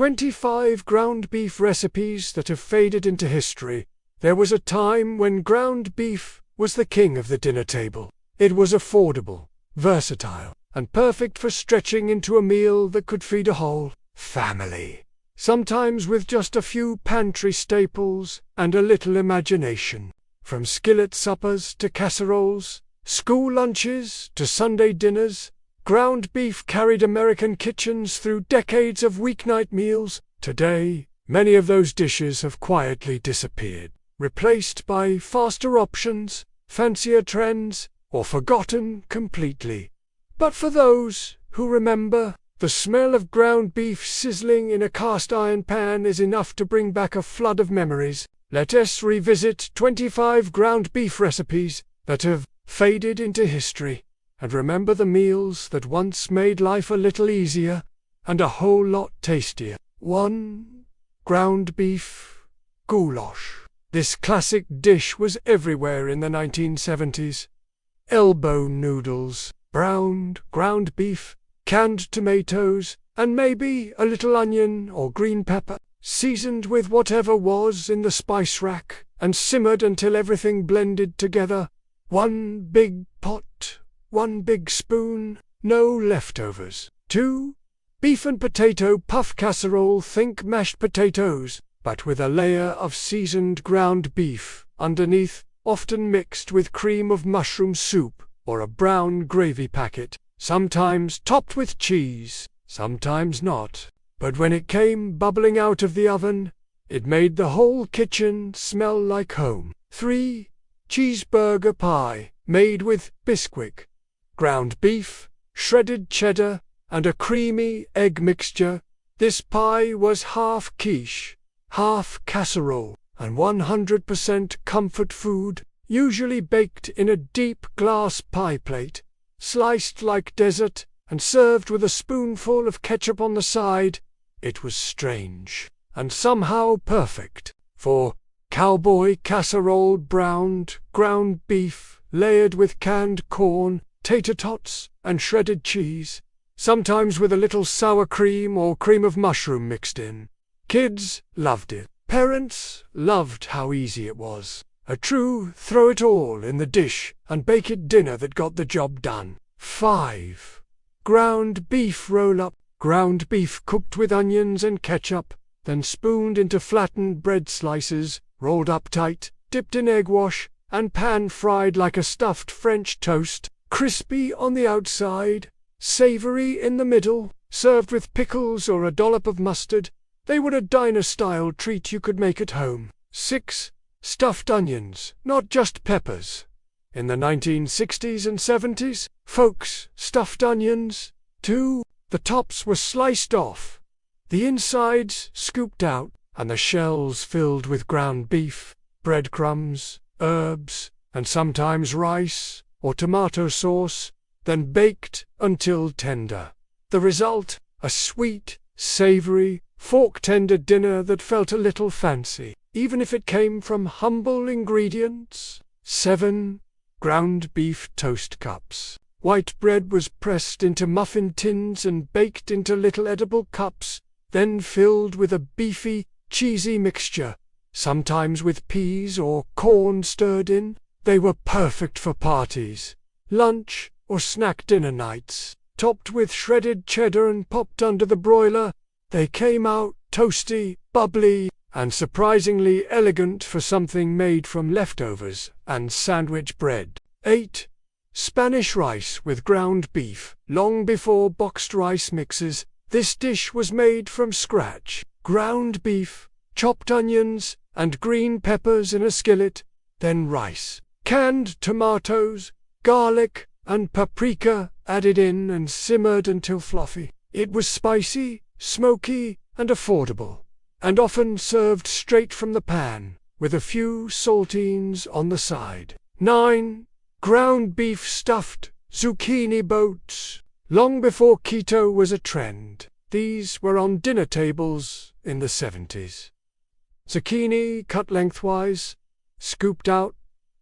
25 ground beef recipes that have faded into history. There was a time when ground beef was the king of the dinner table. It was affordable, versatile, and perfect for stretching into a meal that could feed a whole family. Sometimes with just a few pantry staples and a little imagination. From skillet suppers to casseroles, school lunches to Sunday dinners, ground beef carried American kitchens through decades of weeknight meals. Today, many of those dishes have quietly disappeared, replaced by faster options, fancier trends, or forgotten completely. But for those who remember, the smell of ground beef sizzling in a cast-iron pan is enough to bring back a flood of memories. Let us revisit 25 ground beef recipes that have faded into history, and remember the meals that once made life a little easier and a whole lot tastier. 1. Ground beef goulash. This classic dish was everywhere in the 1970s. Elbow noodles, browned ground beef, canned tomatoes, and maybe a little onion or green pepper, seasoned with whatever was in the spice rack, and simmered until everything blended together. One big pot, one big spoon, no leftovers. 2. Beef and potato puff casserole. Think mashed potatoes, but with a layer of seasoned ground beef underneath, often mixed with cream of mushroom soup or a brown gravy packet, sometimes topped with cheese, sometimes not. But when it came bubbling out of the oven, it made the whole kitchen smell like home. 3. Cheeseburger pie, made with Bisquick, ground beef, shredded cheddar, and a creamy egg mixture. This pie was half quiche, half casserole, and 100% comfort food, usually baked in a deep glass pie plate, sliced like dessert, and served with a spoonful of ketchup on the side. It was strange, and somehow perfect, for cowboy casserole. Browned ground beef, layered with canned corn, tater tots, and shredded cheese, sometimes with a little sour cream or cream of mushroom mixed in. Kids loved it. Parents loved how easy it was. A true throw-it-all-in-the-dish-and-bake-it dinner that got the job done. 5. Ground beef roll-up. Ground beef cooked with onions and ketchup, then spooned into flattened bread slices, rolled up tight, dipped in egg wash, and pan-fried like a stuffed French toast, crispy on the outside, savory in the middle, served with pickles or a dollop of mustard. They were a diner-style treat you could make at home. 6. Stuffed onions, not just peppers. In the 1960s and 70s, folks stuffed onions, too. The tops were sliced off, the insides scooped out, and the shells filled with ground beef, breadcrumbs, herbs, and sometimes rice or tomato sauce, then baked until tender. The result, a sweet, savory, fork-tender dinner that felt a little fancy, even if it came from humble ingredients. 7. Ground beef toast cups. White bread was pressed into muffin tins and baked into little edible cups, then filled with a beefy, cheesy mixture, sometimes with peas or corn stirred in. They were perfect for parties, lunch, or snack dinner nights. Topped with shredded cheddar and popped under the broiler, they came out toasty, bubbly, and surprisingly elegant for something made from leftovers and sandwich bread. 8. Spanish rice with ground beef. Long before boxed rice mixes, this dish was made from scratch. Ground beef, chopped onions, and green peppers in a skillet, then rice, canned tomatoes, garlic, and paprika added in and simmered until fluffy. It was spicy, smoky, and affordable, and often served straight from the pan, with a few saltines on the side. 9. Ground beef stuffed zucchini boats. Long before keto was a trend, these were on dinner tables in the 70s. Zucchini cut lengthwise, scooped out,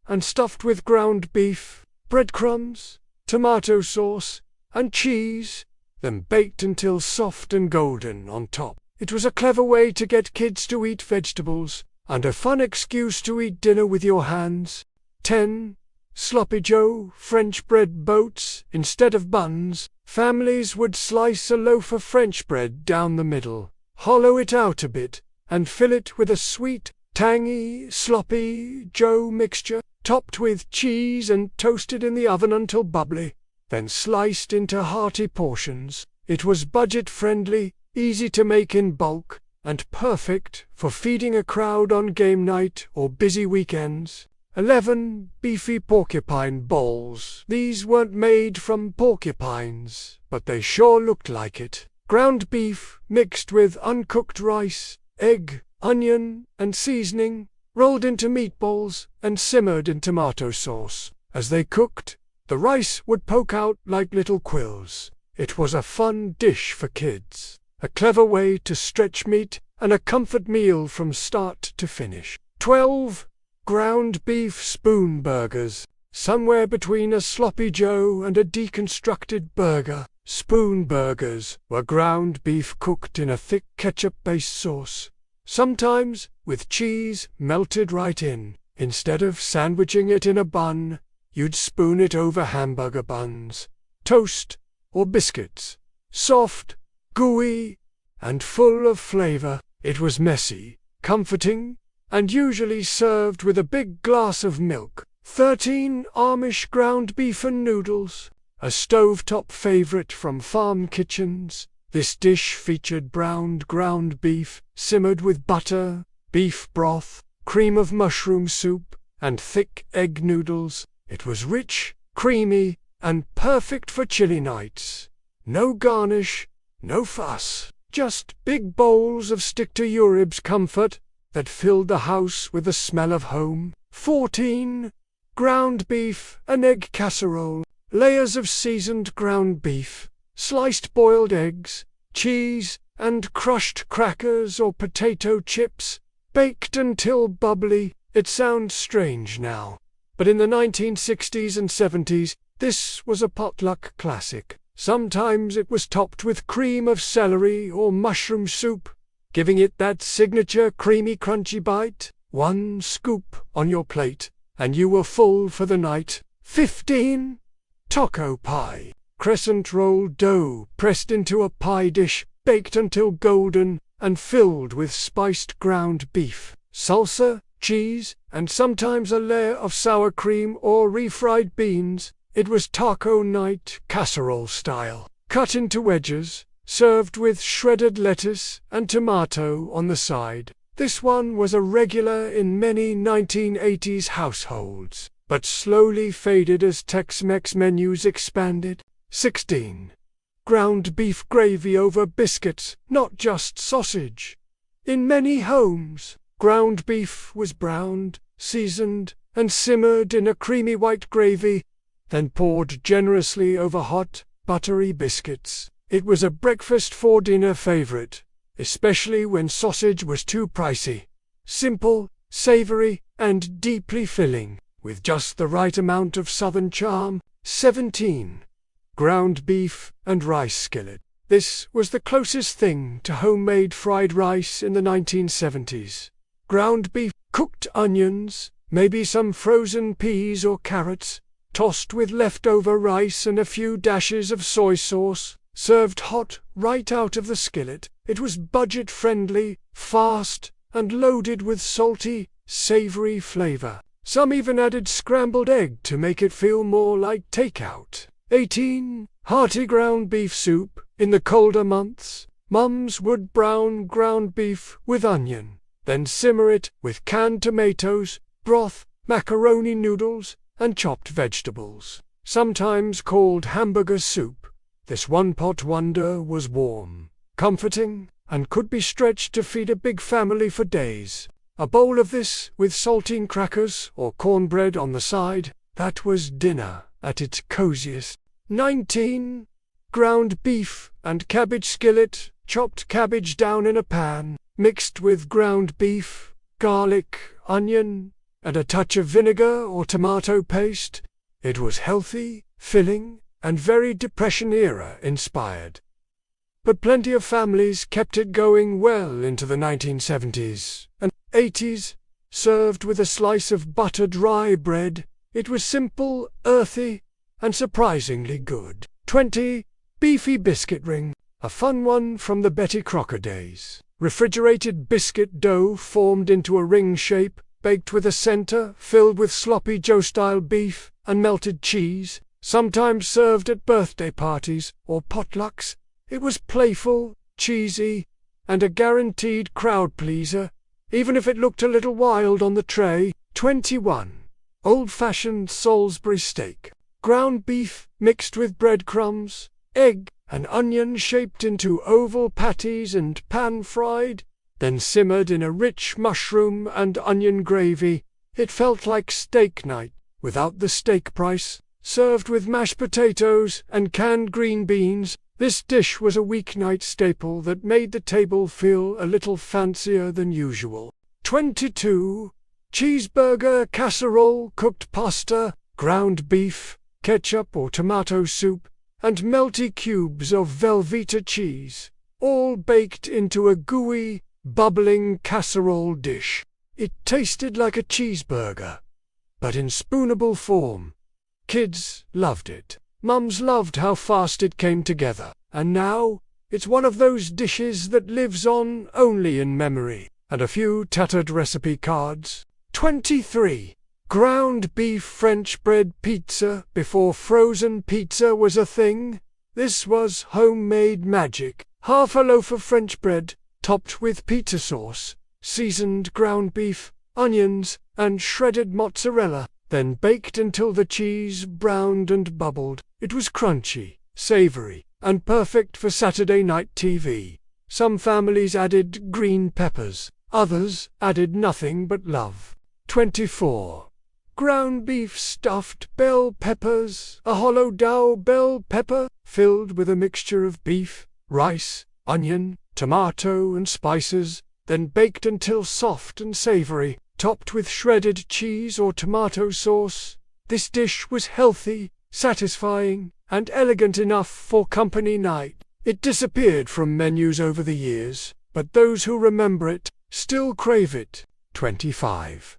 and stuffed with ground beef, breadcrumbs, tomato sauce, and cheese, then baked until soft and golden on top. It was a clever way to get kids to eat vegetables, and a fun excuse to eat dinner with your hands. 10. Sloppy Joe French bread boats. Instead of buns, families would slice a loaf of French bread down the middle, hollow it out a bit, and fill it with a sweet, tangy, sloppy Joe mixture, topped with cheese and toasted in the oven until bubbly, then sliced into hearty portions. It was budget-friendly, easy to make in bulk, and perfect for feeding a crowd on game night or busy weekends. 11. Beefy porcupine bowls. These weren't made from porcupines, but they sure looked like it. Ground beef mixed with uncooked rice, egg, onion, and seasoning, rolled into meatballs and simmered in tomato sauce. As they cooked, the rice would poke out like little quills. It was a fun dish for kids, a clever way to stretch meat, and a comfort meal from start to finish. 12. Ground beef spoon burgers. Somewhere between a sloppy Joe and a deconstructed burger, spoon burgers were ground beef cooked in a thick ketchup-based sauce, sometimes with cheese melted right in. Instead of sandwiching it in a bun, you'd spoon it over hamburger buns, toast, or biscuits. Soft, gooey, and full of flavor. It was messy, comforting, and usually served with a big glass of milk. 13. Amish ground beef and noodles. A stovetop favorite from farm kitchens, this dish featured browned ground beef, simmered with butter, beef broth, cream of mushroom soup, and thick egg noodles. It was rich, creamy, and perfect for chilly nights. No garnish, no fuss, just big bowls of stick-to-your-ribs comfort that filled the house with the smell of home. 14. Ground beef and egg casserole. Layers of seasoned ground beef, sliced boiled eggs, cheese, and crushed crackers or potato chips, baked until bubbly. It sounds strange now, but in the 1960s and 70s, this was a potluck classic. Sometimes it was topped with cream of celery or mushroom soup, giving it that signature creamy crunchy bite. 1 scoop on your plate, and you were full for the night. 15. Taco pie. Crescent roll dough pressed into a pie dish, baked until golden, and filled with spiced ground beef, salsa, cheese, and sometimes a layer of sour cream or refried beans. It was taco night, casserole style, cut into wedges, served with shredded lettuce and tomato on the side. This one was a regular in many 1980s households, but slowly faded as Tex-Mex menus expanded. 16. Ground beef gravy over biscuits, not just sausage. In many homes, ground beef was browned, seasoned, and simmered in a creamy white gravy, then poured generously over hot, buttery biscuits. It was a breakfast for dinner favorite, especially when sausage was too pricey. Simple, savory, and deeply filling, with just the right amount of southern charm. 17. Ground beef and rice skillet. This was the closest thing to homemade fried rice in the 1970s. Ground beef, cooked onions, maybe some frozen peas or carrots, tossed with leftover rice and a few dashes of soy sauce, served hot right out of the skillet. It was budget-friendly, fast, and loaded with salty, savory flavor. Some even added scrambled egg to make it feel more like takeout. 18. Hearty ground beef soup. In the colder months, mums would brown ground beef with onion, then simmer it with canned tomatoes, broth, macaroni noodles, and chopped vegetables. Sometimes called hamburger soup, this one-pot wonder was warm, comforting, and could be stretched to feed a big family for days. A bowl of this with saltine crackers or cornbread on the side, that was dinner at its coziest. 19. Ground beef and cabbage skillet. Chopped cabbage down in a pan, mixed with ground beef, garlic, onion, and a touch of vinegar or tomato paste. It was healthy, filling, and very Depression-era inspired. but plenty of families kept it going well into the 1970s and 80s. Served with a slice of buttered rye bread, it was simple, earthy, and surprisingly good. 20. Beefy biscuit ring, a fun one from the Betty Crocker days. Refrigerated biscuit dough formed into a ring shape, baked with a center filled with sloppy Joe-style beef and melted cheese, sometimes served at birthday parties or potlucks. It was playful, cheesy, and a guaranteed crowd pleaser, even if it looked a little wild on the tray. 21. Old-fashioned Salisbury steak. Ground beef mixed with breadcrumbs, egg, and onion shaped into oval patties and pan-fried, then simmered in a rich mushroom and onion gravy. It felt like steak night, without the steak price. Served with mashed potatoes and canned green beans, this dish was a weeknight staple that made the table feel a little fancier than usual. 22. Cheeseburger casserole. Cooked pasta, ground beef, ketchup or tomato soup, and melty cubes of Velveeta cheese, all baked into a gooey, bubbling casserole dish. It tasted like a cheeseburger, but in spoonable form. Kids loved it. Mums loved how fast it came together. And now, it's one of those dishes that lives on only in memory, and a few tattered recipe cards. 23. Ground beef French bread pizza. Before frozen pizza was a thing, this was homemade magic. Half a loaf of French bread, topped with pizza sauce, seasoned ground beef, onions, and shredded mozzarella, then baked until the cheese browned and bubbled. It was crunchy, savory, and perfect for Saturday night TV. Some families added green peppers, others added nothing but love. 24. Ground beef stuffed bell peppers. A hollow dough bell pepper, filled with a mixture of beef, rice, onion, tomato, and spices, then baked until soft and savory, topped with shredded cheese or tomato sauce. This dish was healthy, satisfying, and elegant enough for company night. It disappeared from menus over the years, but those who remember it still crave it. 25.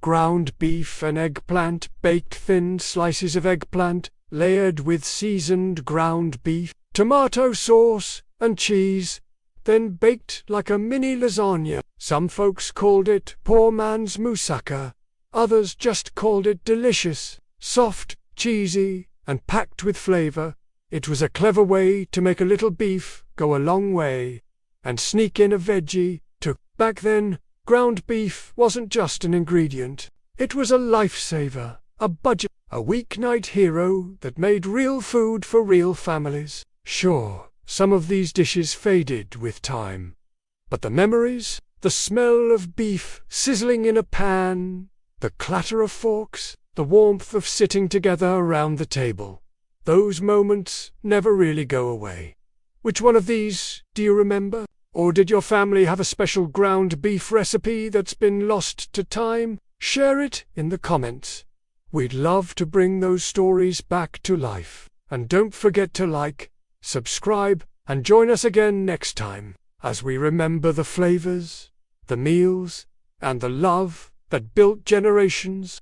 Ground beef and eggplant. Baked thin slices of eggplant, layered with seasoned ground beef, tomato sauce, and cheese, then baked like a mini lasagna. Some folks called it poor man's moussaka. Others just called it delicious, soft, cheesy, and packed with flavor. It was a clever way to make a little beef go a long way, and sneak in a veggie, too. Back then, ground beef wasn't just an ingredient. It was a lifesaver, a budget, a weeknight hero that made real food for real families. Sure, some of these dishes faded with time, but the memories, the smell of beef sizzling in a pan, the clatter of forks, the warmth of sitting together around the table, those moments never really go away. Which one of these do you remember? Or did your family have a special ground beef recipe that's been lost to time? Share it in the comments. We'd love to bring those stories back to life. And don't forget to like, subscribe, and join us again next time, as we remember the flavors, the meals, and the love that built generations.